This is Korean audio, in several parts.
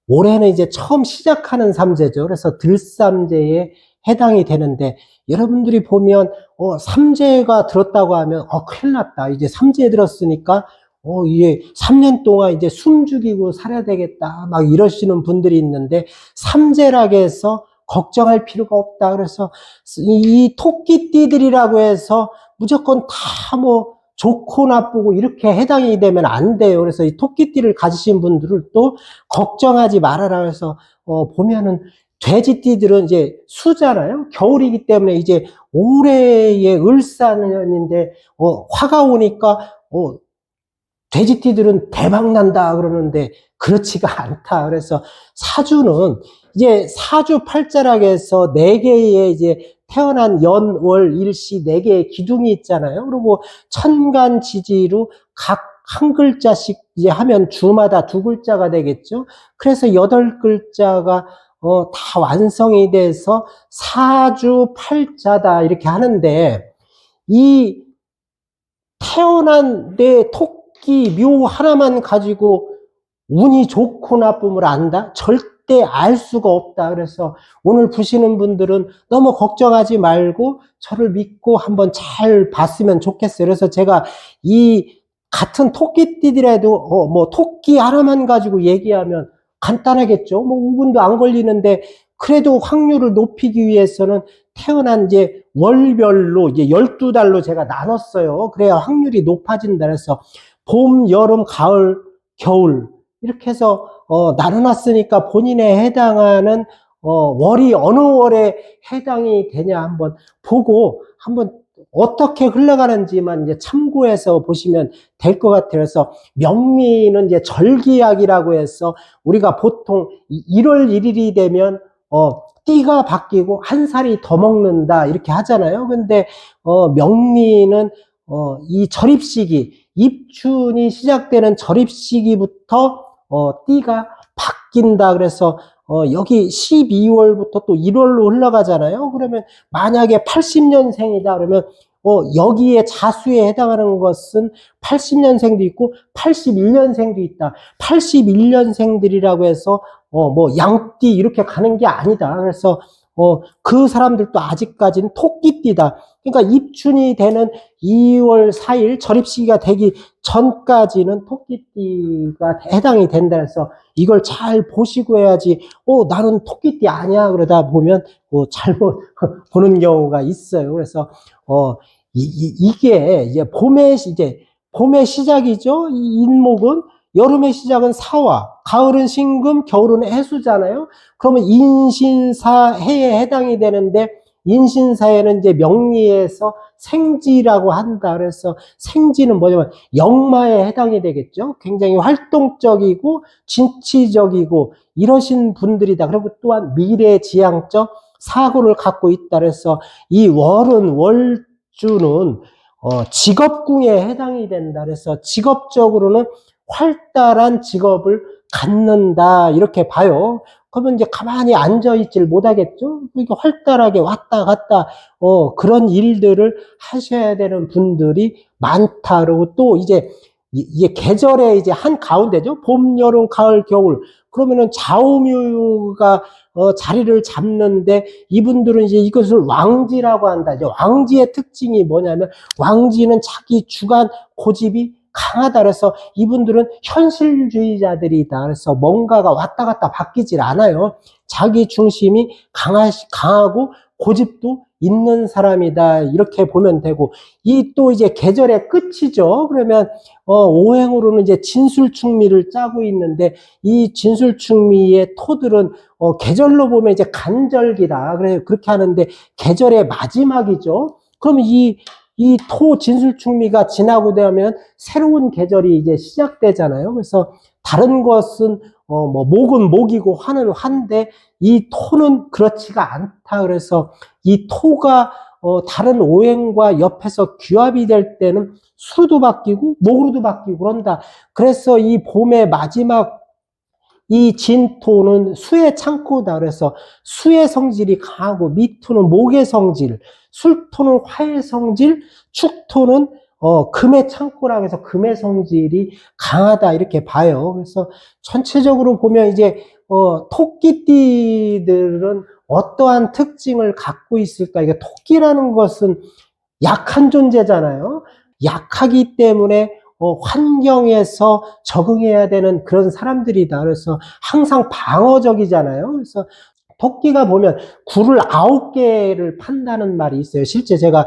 올해는 이제 처음 시작하는 삼재죠. 그래서 들삼재에 해당이 되는데, 여러분들이 보면 삼재가 들었다고 하면 큰일 났다. 이제 삼재에 들었으니까 이게 3년 동안 이제 숨 죽이고 살아야 되겠다. 막 이러시는 분들이 있는데, 삼재라고 해서 걱정할 필요가 없다. 그래서 이 토끼띠들이라고 해서 무조건 다 뭐 좋고 나쁘고 이렇게 해당이 되면 안 돼요. 그래서 이 토끼띠를 가지신 분들을 또 걱정하지 말아라. 그래서 보면은 돼지띠들은 이제 수잖아요. 겨울이기 때문에 이제 올해의 을사년인데 화가 오니까 돼지띠들은 대박 난다 그러는데 그렇지가 않다. 그래서 사주는 이제 사주 팔자락에서 해서 네 개의 이제 태어난 연, 월, 일시 네 개의 기둥이 있잖아요. 그리고 천간지지로 각 한 글자씩 이제 하면 주마다 두 글자가 되겠죠. 그래서 8글자가 다 완성이 돼서 사주 팔자다 이렇게 하는데, 이 태어난 내 토끼 묘 하나만 가지고 운이 좋고 나쁨을 안다? 절대 알 수가 없다. 그래서 오늘 보시는 분들은 너무 걱정하지 말고 저를 믿고 한번 잘 봤으면 좋겠어요. 그래서 제가 이 같은 토끼띠들에도 뭐 토끼 하나만 가지고 얘기하면 간단하겠죠. 뭐 5분도 안 걸리는데, 그래도 확률을 높이기 위해서는 태어난 이제 월별로 이제 12달로 제가 나눴어요. 그래야 확률이 높아진다. 그래서 봄, 여름, 가을, 겨울 이렇게 해서 나눠놨으니까 본인에 해당하는 월이 어느 월에 해당이 되냐 한번 보고 한번 어떻게 흘러가는지만 이제 참고해서 보시면 될 것 같아요. 그래서 명리는 이제 절기약이라고 해서 우리가 보통 1월 1일이 되면 띠가 바뀌고 한 살이 더 먹는다 이렇게 하잖아요. 근데 명리는 이 절입시기, 입춘이 시작되는 절입시기부터 띠가 바뀐다. 그래서 여기 12월부터 또 1월로 흘러가잖아요. 그러면 만약에 80년생이다 그러면 여기에 자수에 해당하는 것은 80년생도 있고 81년생도 있다. 81년생들이라고 해서 뭐 양띠 이렇게 가는 게 아니다. 그래서 그 사람들도 아직까지는 토끼띠다. 그러니까 입춘이 되는 2월 4일 절입시기가 되기 전까지는 토끼띠가 해당이 된다. 해서 이걸 잘 보시고 해야지 나는 토끼띠 아니야 그러다 보면 잘못 보는 경우가 있어요. 그래서 이게 이제 봄의 시작이죠. 이 인목은 여름의 시작은 사화, 가을은 신금, 겨울은 해수잖아요. 그러면 인신사해에 해당이 되는데, 인신사해는 이제 명리에서 생지라고 한다. 그래서 생지는 뭐냐면 역마에 해당이 되겠죠. 굉장히 활동적이고 진취적이고 이러신 분들이다. 그리고 또한 미래지향적 사고를 갖고 있다. 그래서 이 월주는 직업궁에 해당이 된다. 그래서 직업적으로는 활달한 직업을 갖는다 이렇게 봐요. 그러면 이제 가만히 앉아있질 못하겠죠. 그러니까 활달하게 왔다 갔다 그런 일들을 하셔야 되는 분들이 많다. 그리고 또 이제 이게 계절의 이제 한 가운데죠. 봄, 여름, 가을, 겨울. 그러면은 좌우묘가 자리를 잡는데, 이분들은 이제 이것을 왕지라고 한다. 이제 왕지의 특징이 뭐냐면, 왕지는 자기 주관 고집이 강하다. 그래서 이분들은 현실주의자들이다. 그래서 뭔가가 왔다 갔다 바뀌질 않아요. 자기 중심이 강하고 고집도 있는 사람이다. 이렇게 보면 되고, 이 또 이제 계절의 끝이죠. 그러면 오행으로는 이제 진술충미를 짜고 있는데, 이 진술충미의 토들은 계절로 보면 이제 간절기다. 그래 그렇게 하는데 계절의 마지막이죠. 그러면 이 토 진술충미가 지나고 되면 새로운 계절이 이제 시작되잖아요. 그래서 다른 것은 뭐 목은 목이고 화는 화인데, 이 토는 그렇지가 않다. 그래서 이 토가 다른 오행과 옆에서 규합이 될 때는 수로도 바뀌고 목으로도 바뀌고 그런다. 그래서 이 봄의 마지막 이 진토는 수의 창고다. 그래서 수의 성질이 강하고, 미토는 목의 성질, 술토는 화의 성질, 축토는 금의 창고라 해서 금의 성질이 강하다 이렇게 봐요. 그래서 전체적으로 보면 이제 토끼띠들은 어떠한 특징을 갖고 있을까? 이게 토끼라는 것은 약한 존재잖아요. 약하기 때문에 환경에서 적응해야 되는 그런 사람들이다. 그래서 항상 방어적이잖아요. 그래서 토끼가 보면 굴을 9개를 판다는 말이 있어요. 실제 제가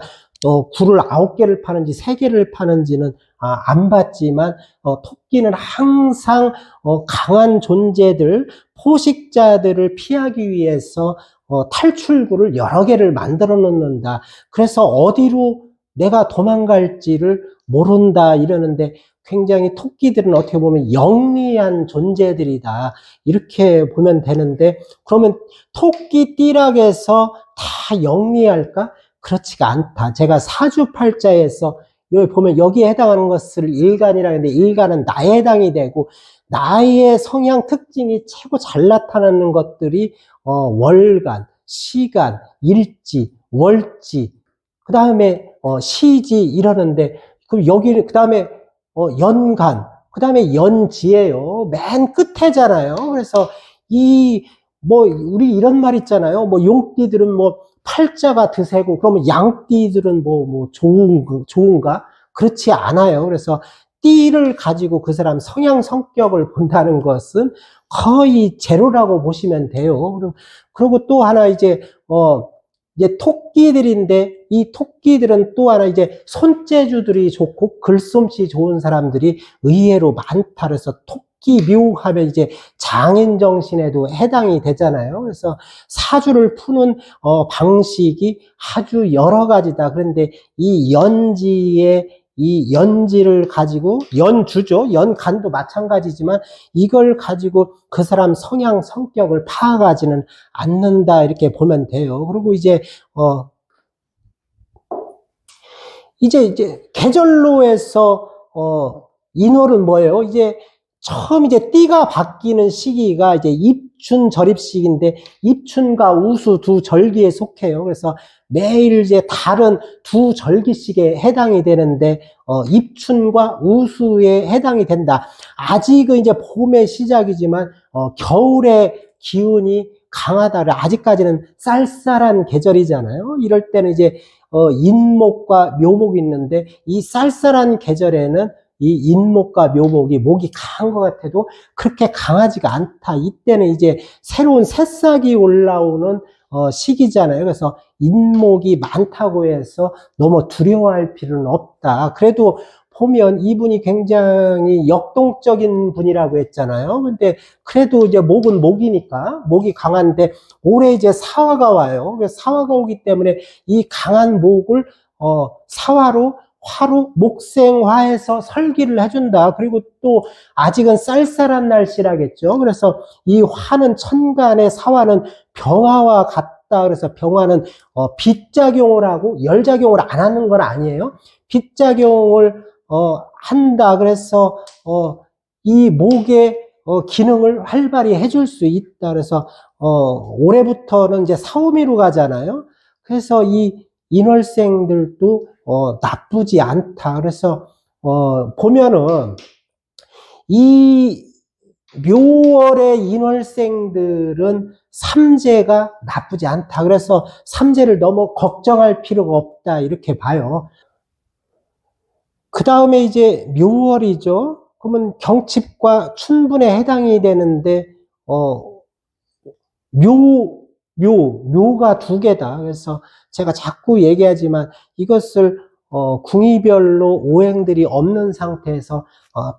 굴을 9개를 파는지 3개를 파는지는 안 봤지만 토끼는 항상 강한 존재들, 포식자들을 피하기 위해서 탈출구를 여러 개를 만들어 놓는다. 그래서 어디로 내가 도망갈지를 모른다 이러는데, 굉장히 토끼들은 어떻게 보면 영리한 존재들이다 이렇게 보면 되는데, 그러면 토끼띠락에서 다 영리할까? 그렇지가 않다. 제가 사주팔자에서 여기 보면 여기에 해당하는 것을 일간이라고 하는데, 일간은 나에 해당이 되고, 나의 성향 특징이 최고 잘 나타나는 것들이 월간, 시간, 일지, 월지, 그 다음에 시지 이러는데, 그럼 여기는 그 다음에 연간, 그 다음에 연지예요. 맨 끝에잖아요. 그래서 우리 이런 말 있잖아요. 용띠들은 팔자가 드세고, 그러면 양띠들은 좋은가? 그렇지 않아요. 그래서 띠를 가지고 그 사람 성향, 성격을 본다는 것은 거의 제로라고 보시면 돼요. 그리고 또 하나 이제 토끼들인데, 이 토끼들은 또 하나 이제 손재주들이 좋고 글솜씨 좋은 사람들이 의외로 많다. 그래서 토끼묘 하면 이제 장인 정신에도 해당이 되잖아요. 그래서 사주를 푸는 방식이 아주 여러 가지다. 그런데 이 연지를 가지고, 연주죠. 연간도 마찬가지지만 이걸 가지고 그 사람 성향, 성격을 파악하지는 않는다 이렇게 보면 돼요. 그리고 이제 계절로에서 인월은 뭐예요? 처음 띠가 바뀌는 시기가 이제 입춘 절입식인데, 입춘과 우수 두 절기에 속해요. 그래서 매일 이제 다른 두 절기씩에 해당이 되는데, 입춘과 우수에 해당이 된다. 아직은 이제 봄의 시작이지만 겨울의 기운이 강하다를, 아직까지는 쌀쌀한 계절이잖아요. 이럴 때는 이제 인목과 묘목이 있는데, 이 쌀쌀한 계절에는 이 인목과 묘목이, 목이 강한 것 같아도 그렇게 강하지가 않다. 이때는 이제 새로운 새싹이 올라오는 시기잖아요. 그래서 인목이 많다고 해서 너무 두려워할 필요는 없다. 그래도 보면 이분이 굉장히 역동적인 분이라고 했잖아요. 근데 그래도 이제 목은 목이니까, 목이 강한데 올해 이제 사화가 와요. 그래서 사화가 오기 때문에 이 강한 목을 사화로, 화로, 목생화해서 설기를 해준다. 그리고 또 아직은 쌀쌀한 날씨라겠죠. 그래서 이 화는 천간에, 사화는 병화와 같다. 그래서 병화는 빛작용을 하고 열작용을 안 하는 건 아니에요. 빛작용을 한다. 그래서 이 목의 기능을 활발히 해줄 수 있다. 그래서 올해부터는 이제 사오미로 가잖아요. 그래서 이 인월생들도 나쁘지 않다. 그래서 보면은 이 묘월의 인월생들은 삼재가 나쁘지 않다. 그래서 삼재를 너무 걱정할 필요가 없다. 이렇게 봐요. 그 다음에 이제 묘월이죠. 그러면 경칩과 춘분에 해당이 되는데, 묘가 2개다. 그래서 제가 자꾸 얘기하지만 이것을 궁이별로 오행들이 없는 상태에서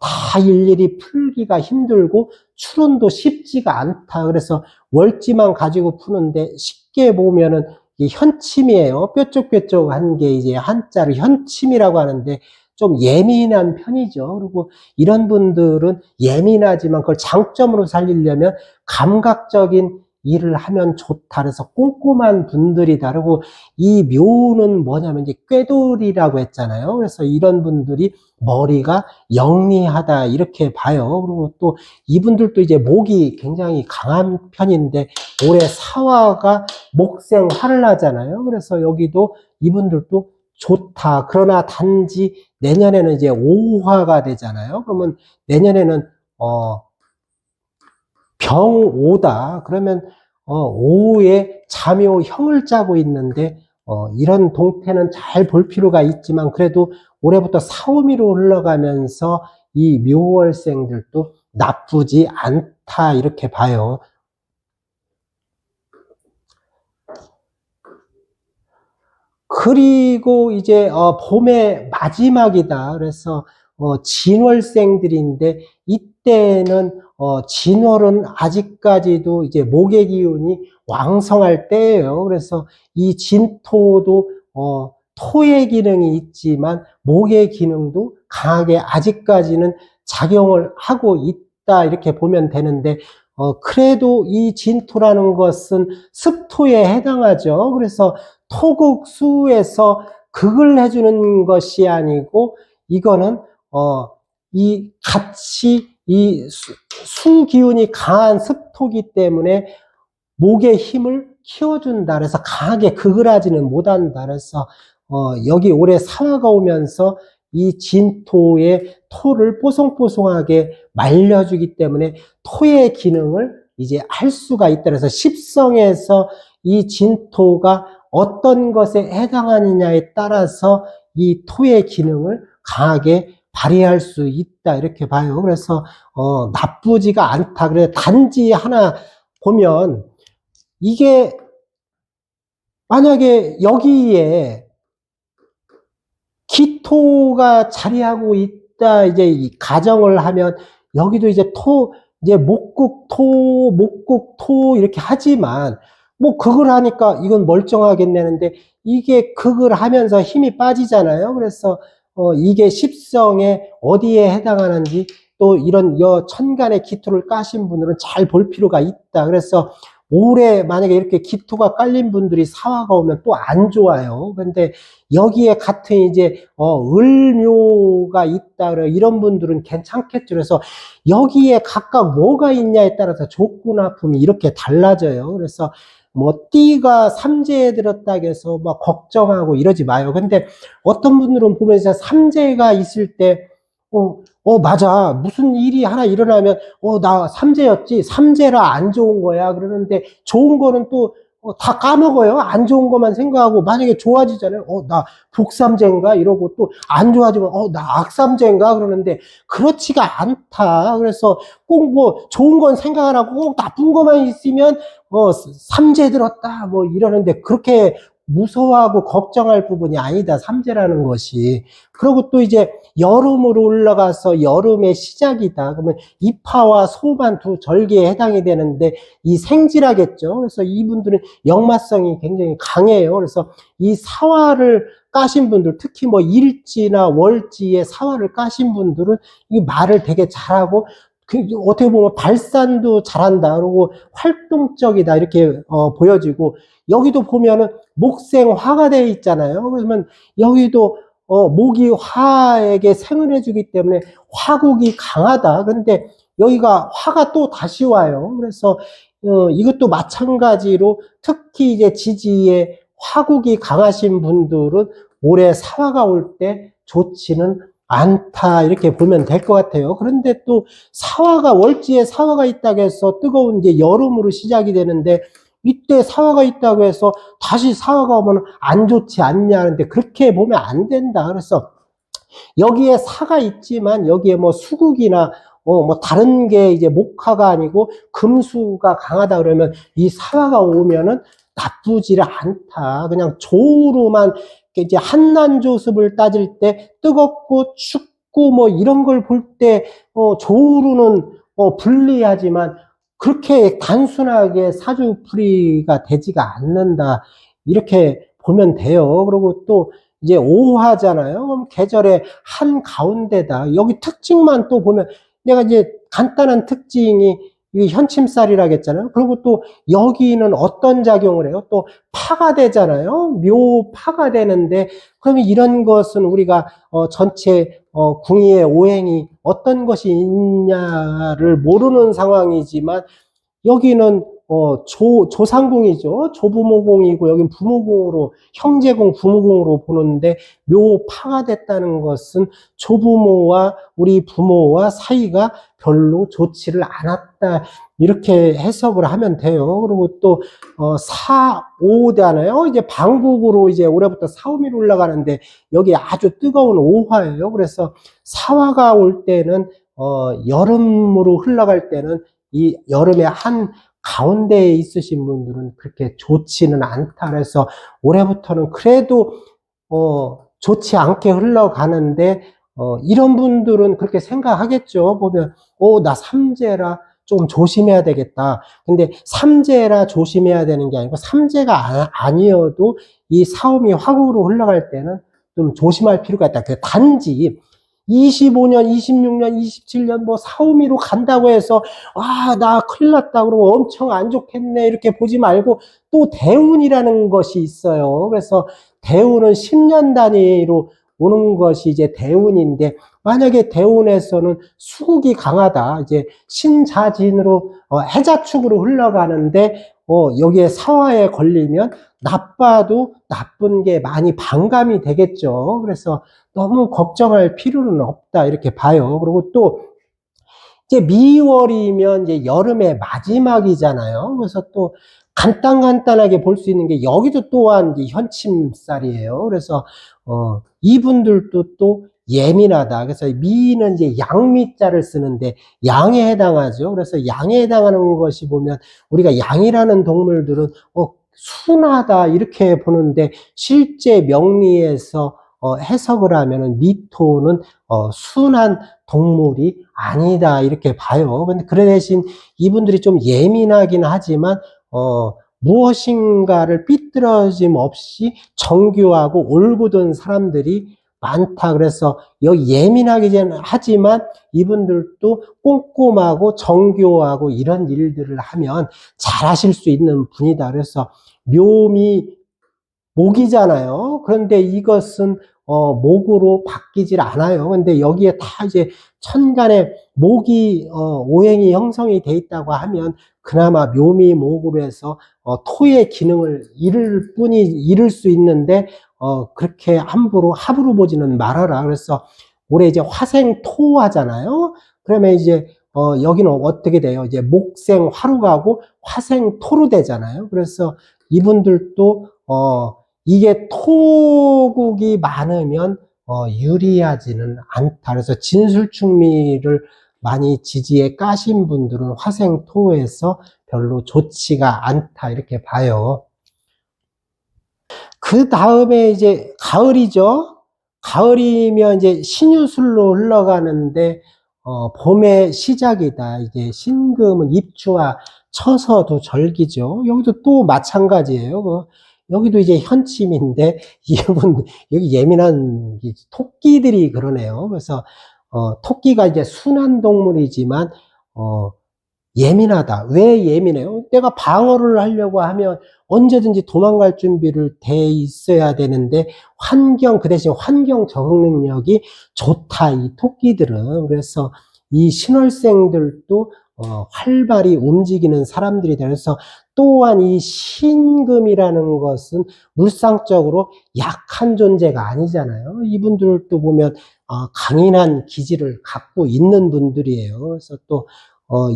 다 일일이 풀기가 힘들고 추론도 쉽지가 않다. 그래서 월지만 가지고 푸는데, 쉽게 보면은 이게 현침이에요. 뾰족뾰족한 게 이제 한자로 현침이라고 하는데, 좀 예민한 편이죠. 그리고 이런 분들은 예민하지만 그걸 장점으로 살리려면 감각적인 일을 하면 좋다. 그래서 꼼꼼한 분들이다. 그리고 이 묘는 뭐냐면 이제 꾀돌이라고 했잖아요. 그래서 이런 분들이 머리가 영리하다 이렇게 봐요. 그리고 또 이분들도 이제 목이 굉장히 강한 편인데, 올해 사화가 목생화를 하잖아요. 그래서 여기도 이분들도 좋다. 그러나 단지 내년에는 이제 오화가 되잖아요. 그러면 내년에는 병오다. 그러면 오후에 잠요형을 짜고 있는데 이런 동태는 잘 볼 필요가 있지만 그래도 올해부터 사오미로 흘러가면서 이 묘월생들도 나쁘지 않다 이렇게 봐요. 그리고 이제 봄의 마지막이다. 그래서 진월생들인데 이때는 진월은 아직까지도 이제 목의 기운이 왕성할 때예요. 그래서 이 진토도 토의 기능이 있지만 목의 기능도 강하게 아직까지는 작용을 하고 있다 이렇게 보면 되는데 그래도 이 진토라는 것은 습토에 해당하죠. 그래서 토국수에서 극을 해주는 것이 아니고 이거는 이 같이 이 수기운이 강한 습토기 때문에 목의 힘을 키워준다. 그래서 강하게 극을 하지는 못한다. 그래서 여기 올해 사화가 오면서 이 진토의 토를 뽀송뽀송하게 말려주기 때문에 토의 기능을 이제 할 수가 있다. 그래서 십성에서 이 진토가 어떤 것에 해당하느냐에 따라서 이 토의 기능을 강하게 발휘할 수 있다. 이렇게 봐요. 그래서 나쁘지가 않다. 그래 단지 하나 보면 이게 만약에 여기에 기토가 자리하고 있다 이제 이 가정을 하면 여기도 이제 이제 목국토 이렇게 하지만 뭐 극을 하니까 이건 멀쩡하겠네는데 이게 극을 하면서 힘이 빠지잖아요. 그래서 이게 십성에 어디에 해당하는지 또 이런 천간의 기토를 까신 분들은 잘 볼 필요가 있다. 그래서 올해 만약에 이렇게 기토가 깔린 분들이 사화가 오면 또 안 좋아요. 근데 여기에 같은 이제 을묘가 있다 그래 이런 분들은 괜찮겠죠. 그래서 여기에 각각 뭐가 있냐에 따라서 좋고 나쁨이 이렇게 달라져요. 그래서 뭐 띠가 삼재에 들었다고 해서 막 걱정하고 이러지 마요. 근데 어떤 분들은 보면 진짜 삼재가 있을 때 맞아. 무슨 일이 하나 일어나면, 나 삼재였지. 삼재라 안 좋은 거야. 그러는데 좋은 거는 또, 다 까먹어요. 안 좋은 것만 생각하고, 만약에 좋아지잖아요. 나 복삼재인가? 이러고 또 안 좋아지면, 나 악삼재인가? 그러는데, 그렇지가 않다. 그래서 꼭 뭐, 좋은 건 생각 안 하고, 꼭 나쁜 것만 있으면, 삼재 들었다. 뭐 이러는데, 그렇게 무서워하고 걱정할 부분이 아니다. 삼재라는 것이. 그리고 또 이제, 여름으로 올라가서 여름의 시작이다. 그러면 입하와 소만 두 절기에 해당이 되는데 이 생지라겠죠. 그래서 이분들은 역마성이 굉장히 강해요. 그래서 이 사화를 까신 분들, 특히 뭐 일지나 월지에 사화를 까신 분들은 이 말을 되게 잘하고 어떻게 보면 발산도 잘한다. 그리고 활동적이다. 이렇게 보여지고 여기도 보면은 목생화가 되어 있잖아요. 그러면 여기도 목이 화에게 생을 해주기 때문에 화국이 강하다. 그런데 여기가 화가 또 다시 와요. 그래서 이것도 마찬가지로 특히 이제 지지에 화국이 강하신 분들은 올해 사화가 올 때 좋지는 않다. 이렇게 보면 될 것 같아요. 그런데 또 사화가 월지에 사화가 있다고 해서 뜨거운 이제 여름으로 시작이 되는데 이때 사화가 있다고 해서 다시 사화가 오면 안 좋지 않냐는데 그렇게 보면 안 된다. 그래서 여기에 사가 있지만 여기에 뭐 수국이나 뭐 다른 게 이제 목화가 아니고 금수가 강하다 그러면 이 사화가 오면은 나쁘지를 않다. 그냥 조우로만 이제 한난조습을 따질 때 뜨겁고 춥고 뭐 이런 걸 볼 때 조우로는 불리하지만 그렇게 단순하게 사주풀이가 되지가 않는다. 이렇게 보면 돼요. 그리고 또 이제 오화잖아요. 그럼 계절의 한 가운데다. 여기 특징만 또 보면 내가 이제 간단한 특징이 이 현침살이라겠잖아요. 그리고 또 여기는 어떤 작용을 해요? 또 파가 되잖아요. 묘파가 되는데 그러면 이런 것은 우리가 전체 궁의의 오행이 어떤 것이 있냐를 모르는 상황이지만 여기는 조상궁이죠. 조부모궁이고, 여긴 부모궁으로, 형제궁, 부모궁으로 보는데, 묘파가 됐다는 것은 조부모와 우리 부모와 사이가 별로 좋지를 않았다. 이렇게 해석을 하면 돼요. 그리고 또, 사오잖아요. 이제 방국으로 이제 올해부터 사오미로 올라가는데, 여기 아주 뜨거운 오화예요. 그래서 사화가 올 때는, 여름으로 흘러갈 때는, 이 여름에 한 가운데에 있으신 분들은 그렇게 좋지는 않다. 그래서 올해부터는 그래도 좋지 않게 흘러가는데 이런 분들은 그렇게 생각하겠죠. 보면 나 삼재라 좀 조심해야 되겠다. 근데 삼재라 조심해야 되는 게 아니고 삼재가 아니어도 이 사움이 화국으로 흘러갈 때는 좀 조심할 필요가 있다. 단지 25년, 26년, 27년 뭐 사오미로 간다고 해서 나 큰일 났다 그러고 엄청 안 좋겠네 이렇게 보지 말고 또 대운이라는 것이 있어요. 그래서 대운은 10년 단위로 오는 것이 이제 대운인데 만약에 대운에서는 수국이 강하다. 이제 신자진으로 해자축으로 흘러가는데 여기에 사화에 걸리면 나빠도 나쁜 게 많이 반감이 되겠죠. 그래서 너무 걱정할 필요는 없다 이렇게 봐요. 그리고 또 이제 미월이면 이제 여름의 마지막이잖아요. 그래서 또 간단하게 볼 수 있는 게 여기도 또한 이제 현침살이에요. 그래서 이분들도 또 예민하다. 그래서 미는 이제 양미자를 쓰는데 양에 해당하죠. 그래서 양에 해당하는 것이 보면 우리가 양이라는 동물들은 순하다 이렇게 보는데 실제 명리에서 해석을 하면은 미토는 순한 동물이 아니다 이렇게 봐요. 근데 그 대신 이분들이 좀 예민하긴 하지만 무엇인가를 삐뚤어짐 없이 정교하고 올곧은 사람들이 많다. 그래서 여기 예민하긴 하지만 이분들도 꼼꼼하고 정교하고 이런 일들을 하면 잘하실 수 있는 분이다. 그래서 묘미 목이잖아요. 그런데 이것은 목으로 바뀌질 않아요. 근데 여기에 다 이제 천간에 목이 오행이 형성이 돼 있다고 하면 그나마 묘미 목으로 해서 토의 기능을 잃을 수 있는데 그렇게 함부로 합으로 보지는 말아라. 그래서 올해 이제 화생 토 하잖아요. 그러면 이제 여기는 어떻게 돼요? 이제 목생 화로 가고 화생 토로 되잖아요. 그래서 이분들도 이게 토국이 많으면 유리하지는 않다. 그래서 진술충미를 많이 지지에 까신 분들은 화생토에서 별로 좋지가 않다. 이렇게 봐요. 그 다음에 이제 가을이죠. 가을이면 이제 신유술로 흘러가는데 봄의 시작이다. 이제 신금은 입추와 처서도 절기죠. 여기도 또 마찬가지예요. 여기도 이제 현침인데 이분 여기 예민한 토끼들이 그러네요. 그래서 토끼가 이제 순한 동물이지만 예민하다. 왜 예민해요? 내가 방어를 하려고 하면 언제든지 도망갈 준비를 돼 있어야 되는데 그 대신 환경 적응 능력이 좋다. 이 토끼들은. 그래서 이 신월생들도 활발히 움직이는 사람들이 되어서 또한 이 신금이라는 것은 물상적으로 약한 존재가 아니잖아요. 이분들도 보면 강인한 기질을 갖고 있는 분들이에요. 그래서 또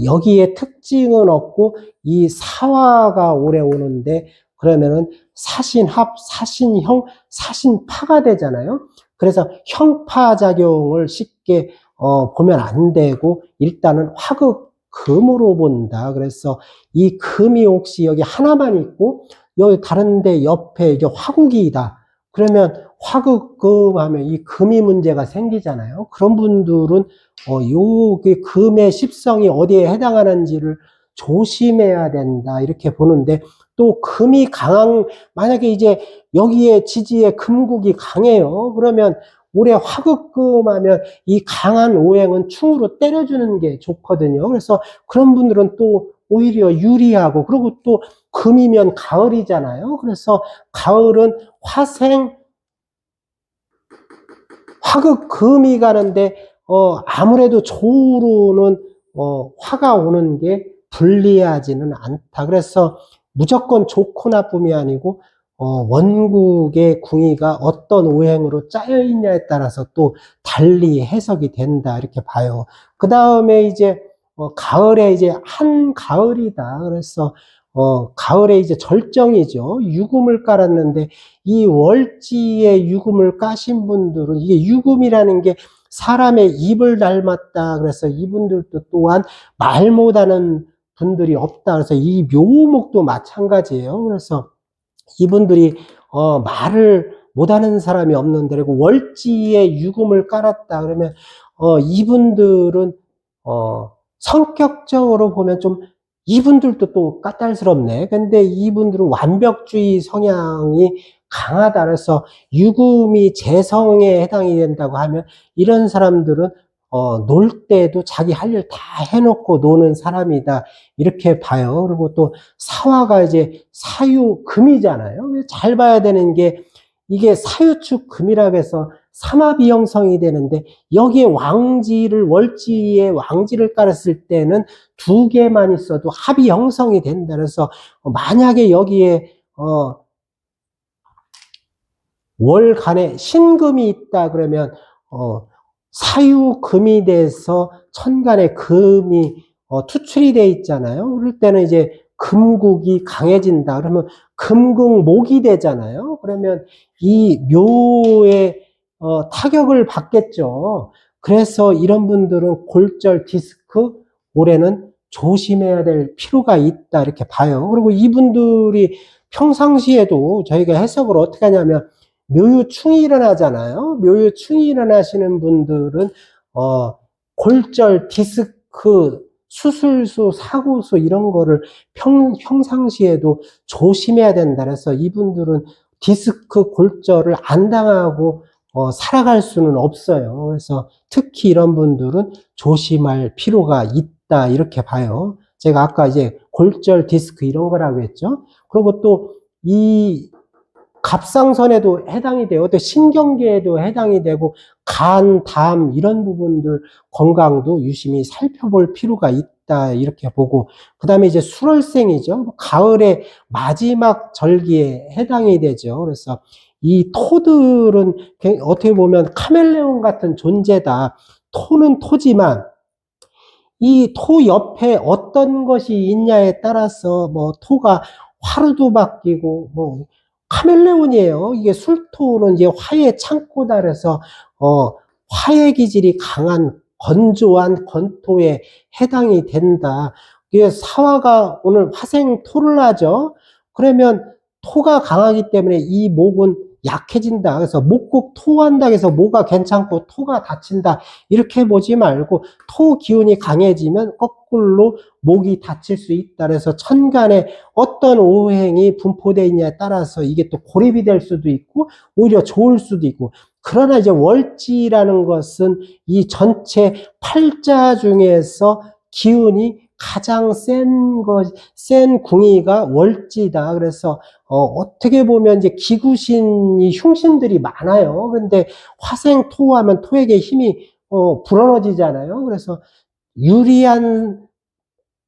여기에 특징은 없고 이 사화가 오래 오는데 그러면은 사신합, 사신형, 사신파가 되잖아요. 그래서 형파 작용을 쉽게 보면 안 되고 일단은 화극 금으로 본다. 그래서 이 금이 혹시 여기 하나만 있고 여기 다른데 옆에 이제 화국이다. 그러면 화극금 하면 이 금이 문제가 생기잖아요. 그런 분들은 요 금의 십성이 어디에 해당하는지를 조심해야 된다. 이렇게 보는데 또 금이 만약에 이제 여기에 지지에 금국이 강해요. 그러면 올해 화극금 하면 이 강한 오행은 충으로 때려주는 게 좋거든요. 그래서 그런 분들은 또 오히려 유리하고 그리고 또 금이면 가을이잖아요. 그래서 가을은 화극금이 가는데 아무래도 조우로는 화가 오는 게 불리하지는 않다. 그래서 무조건 좋고 나쁨이 아니고 원국의 궁이가 어떤 오행으로 짜여 있냐에 따라서 또 달리 해석이 된다 이렇게 봐요. 그 다음에 이제 가을에 이제 한가을이다. 그래서 가을에 이제 절정이죠. 유금을 깔았는데 이 월지에 유금을 까신 분들은 이게 유금이라는 게 사람의 입을 닮았다. 그래서 이분들도 또한 말 못하는 분들이 없다. 그래서 이 묘목도 마찬가지예요. 그래서 이분들이 말을 못하는 사람이 없는데, 그리고 월지에 유금을 깔았다 그러면 이분들은 성격적으로 보면 좀 이분들도 또 까탈스럽네. 근데 이분들은 완벽주의 성향이 강하다. 그래서 유금이 재성에 해당이 된다고 하면 이런 사람들은 놀 때도 자기 할 일 다 해놓고 노는 사람이다. 이렇게 봐요. 그리고 또 사화가 이제 사유금이잖아요. 잘 봐야 되는 게 이게 사유축 금이라고 해서 삼합이 형성이 되는데 여기에 월지에 왕지를 깔았을 때는 두 개만 있어도 합이 형성이 된다. 그래서 만약에 여기에 월간에 신금이 있다 그러면 사유금이 돼서 천간에 금이 투출이 돼 있잖아요. 그럴 때는 이제 금국이 강해진다. 그러면 금국목이 되잖아요. 그러면 이 묘에 타격을 받겠죠. 그래서 이런 분들은 골절, 디스크, 올해는 조심해야 될 필요가 있다 이렇게 봐요. 그리고 이분들이 평상시에도 저희가 해석을 어떻게 하냐면 묘유충이 일어나잖아요. 묘유충이 일어나시는 분들은 골절, 디스크, 수술수, 사고수 이런 거를 평상시에도 조심해야 된다. 그래서 이분들은 디스크, 골절을 안 당하고 살아갈 수는 없어요. 그래서 특히 이런 분들은 조심할 필요가 있다 이렇게 봐요. 제가 아까 이제 골절, 디스크 이런 거라고 했죠. 그리고 또 이 갑상선에도 해당이 돼요. 또 신경계에도 해당이 되고 간, 담 이런 부분들 건강도 유심히 살펴볼 필요가 있다 이렇게 보고, 그 다음에 이제 수월생이죠. 가을의 마지막 절기에 해당이 되죠. 그래서 이 토들은 어떻게 보면 카멜레온 같은 존재다. 토는 토지만 이 토 옆에 어떤 것이 있냐에 따라서 뭐 토가 화로도 바뀌고 뭐 카멜레온이에요. 이게 술토는 이제 화의 창고다. 그래서 화의 기질이 강한 건조한 건토에 해당이 된다. 이게 사화가 오늘 화생 토를 하죠. 그러면 토가 강하기 때문에 이 목은 약해진다. 그래서 목국 토한다 해서 뭐가 괜찮고 토가 다친다 이렇게 보지 말고 토 기운이 강해지면 거꾸로 목이 다칠 수 있다. 그래서 천간에 어떤 오행이 분포되어 있냐에 따라서 이게 또 고립이 될 수도 있고 오히려 좋을 수도 있고, 그러나 이제 월지라는 것은 이 전체 팔자 중에서 기운이 가장 센 궁이가 월지다. 그래서 어떻게 보면 이제 기구신이 흉신들이 많아요. 근데 화생 토하면 토에게 힘이 불어넣어지잖아요. 그래서 유리한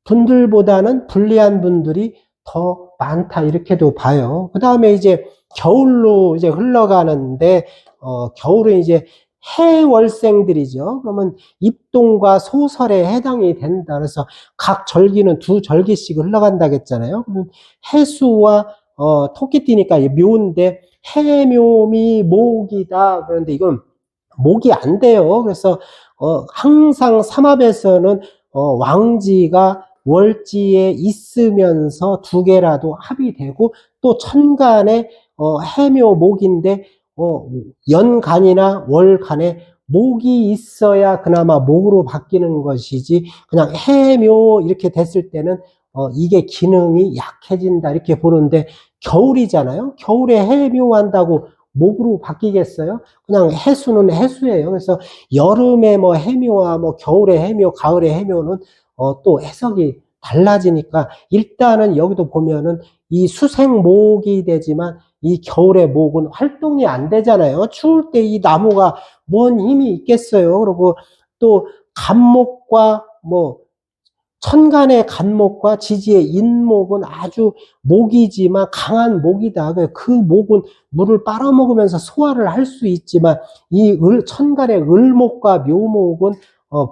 분들보다는 불리한 분들이 더 많다 이렇게도 봐요. 그 다음에 이제 겨울로 이제 흘러가는데 겨울은 이제 해월생들이죠. 그러면 입동과 소설에 해당이 된다. 그래서 각 절기는 두 절기씩 흘러간다고 했잖아요. 그러면 해수와 토끼띠니까 묘인데 해묘미 목이다. 그런데 이건 목이 안 돼요. 그래서 항상 삼합에서는 왕지가 월지에 있으면서 두 개라도 합이 되고, 또 천간에 해묘 목인데 연간이나 월간에 목이 있어야 그나마 목으로 바뀌는 것이지, 그냥 해묘 이렇게 됐을 때는 이게 기능이 약해진다 이렇게 보는데, 겨울이잖아요. 겨울에 해묘한다고 목으로 바뀌겠어요? 그냥 해수는 해수예요. 그래서 여름에 뭐 해묘와 뭐 겨울에 해묘, 가을에 해묘는 또 해석이 달라지니까, 일단은 여기도 보면은 이 수생목이 되지만 이 겨울의 목은 활동이 안 되잖아요. 추울 때 이 나무가 뭔 힘이 있겠어요. 그리고 또 간목과 뭐 천간의 간목과 지지의 인목은 아주 목이지만 강한 목이다. 그 목은 물을 빨아먹으면서 소화를 할 수 있지만 이 천간의 을목과 묘목은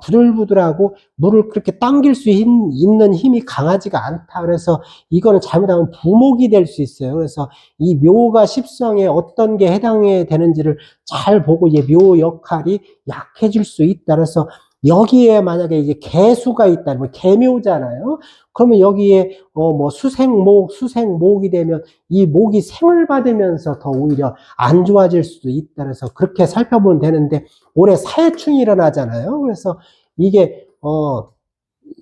부들부들하고 물을 그렇게 당길 수 있는 힘이 강하지가 않다. 그래서 이거는 잘못하면 부목이 될 수 있어요. 그래서 이 묘가 십성에 어떤 게 해당이 되는지를 잘 보고 이제 묘 역할이 약해질 수 있다. 그래서 여기에 만약에 이제 개수가 있다면 개묘잖아요. 그러면 여기에 뭐 수생목이 되면 이 목이 생을 받으면서 더 오히려 안 좋아질 수도 있다. 그래서 그렇게 살펴보면 되는데 올해 사해충이 일어나잖아요. 그래서 이게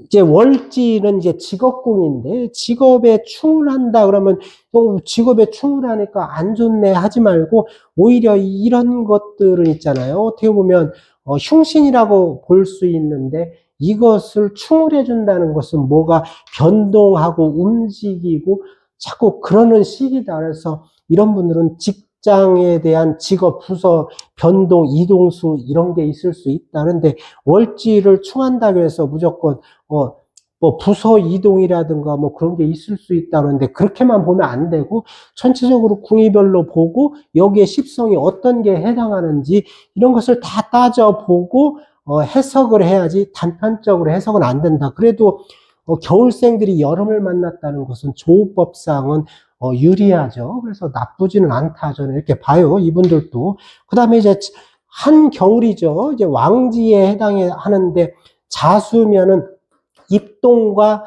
이제 월지는 이제 직업궁인데 직업에 충을 한다 그러면 또 직업에 충을 하니까 안 좋네 하지 말고 오히려 이런 것들은 있잖아요. 어떻게 보면 흉신이라고 볼 수 있는데 이것을 충을 해준다는 것은 뭐가 변동하고 움직이고 자꾸 그러는 시기다. 그래서 이런 분들은 직장에 대한 직업, 부서, 변동, 이동수 이런 게 있을 수 있다. 그런데 월지를 충한다고 해서 무조건 뭐 부서 이동이라든가 뭐 그런 게 있을 수 있다 그러는데 그렇게만 보면 안 되고 전체적으로 궁이별로 보고 여기에 십성이 어떤 게 해당하는지 이런 것을 다 따져보고 해석을 해야지 단편적으로 해석은 안 된다. 그래도 겨울생들이 여름을 만났다는 것은 조우법상은 유리하죠. 그래서 나쁘지는 않다. 저는 이렇게 봐요. 이분들도. 그 다음에 이제 한겨울이죠. 이제 왕지에 해당하는데 자수면은 입동과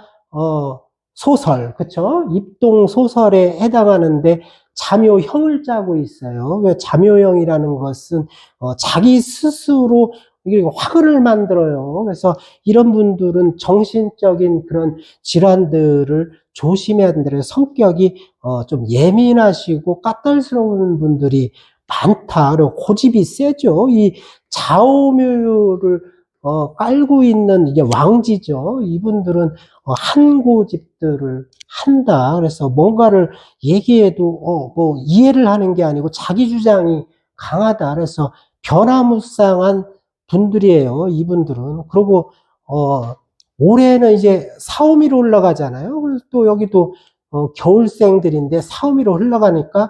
소설, 그쵸? 입동 소설에 해당하는데 자묘형을 짜고 있어요. 자묘형이라는 것은 자기 스스로 화근을 만들어요. 그래서 이런 분들은 정신적인 그런 질환들을 조심해야 된다. 그래서 성격이 좀 예민하시고 까탈스러운 분들이 많다. 그리고 고집이 세죠. 이 좌우묘를 깔고 있는 이게 왕지죠. 이분들은 한 고집들을 한다. 그래서 뭔가를 얘기해도 뭐 이해를 하는 게 아니고 자기 주장이 강하다. 그래서 변화무쌍한 분들이에요. 이분들은. 그리고 올해는 이제 사오미로 흘러가잖아요. 그래서 또 여기도 겨울생들인데 사오미로 흘러가니까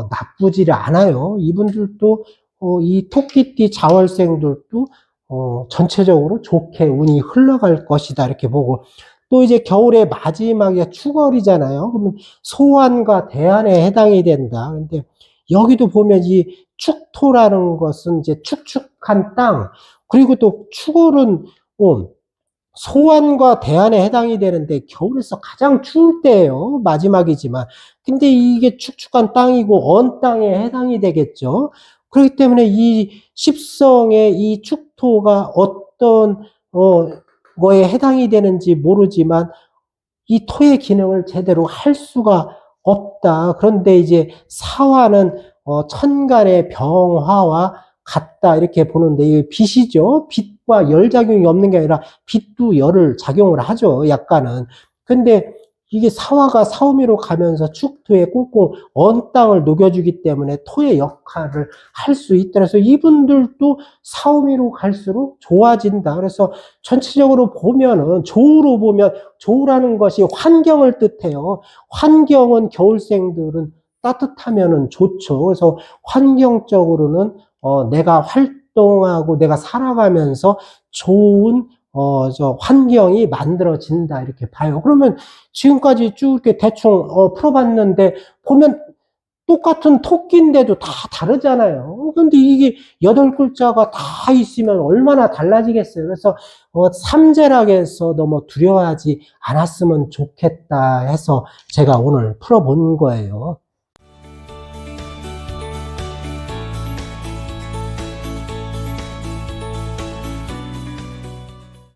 나쁘지를 않아요. 이분들도 이 토끼띠 자월생들도 전체적으로 좋게 운이 흘러갈 것이다. 이렇게 보고. 또 이제 겨울의 마지막에 축월이잖아요. 그러면 소환과 대안에 해당이 된다. 근데 여기도 보면 이 축토라는 것은 이제 축축한 땅, 그리고 또 축월은 소환과 대안에 해당이 되는데 겨울에서 가장 추울 때예요. 마지막이지만. 근데 이게 축축한 땅이고 언 땅에 해당이 되겠죠. 그렇기 때문에 이 십성의 이 축토가 어떤 거에 해당이 되는지 모르지만 이 토의 기능을 제대로 할 수가 없다. 그런데 이제 사화는 천간의 병화와 같다 이렇게 보는데 이게 빛이죠. 빛과 열 작용이 없는 게 아니라 빛도 열을 작용을 하죠. 약간은. 근데 이게 사화가 사오미로 가면서 축토에 꽁꽁 언 땅을 녹여주기 때문에 토의 역할을 할 수 있다. 그래서 이분들도 사오미로 갈수록 좋아진다. 그래서 전체적으로 보면은 조우로 보면 조우라는 것이 환경을 뜻해요. 환경은 겨울생들은 따뜻하면은 좋죠. 그래서 환경적으로는 내가 활동하고 내가 살아가면서 좋은 환경이 만들어진다 이렇게 봐요. 그러면 지금까지 쭉 이렇게 대충 풀어봤는데 보면 똑같은 토끼인데도 다 다르잖아요. 근데 이게 8글자가 다 있으면 얼마나 달라지겠어요. 그래서 삼재락에서 너무 두려워하지 않았으면 좋겠다 해서 제가 오늘 풀어본 거예요.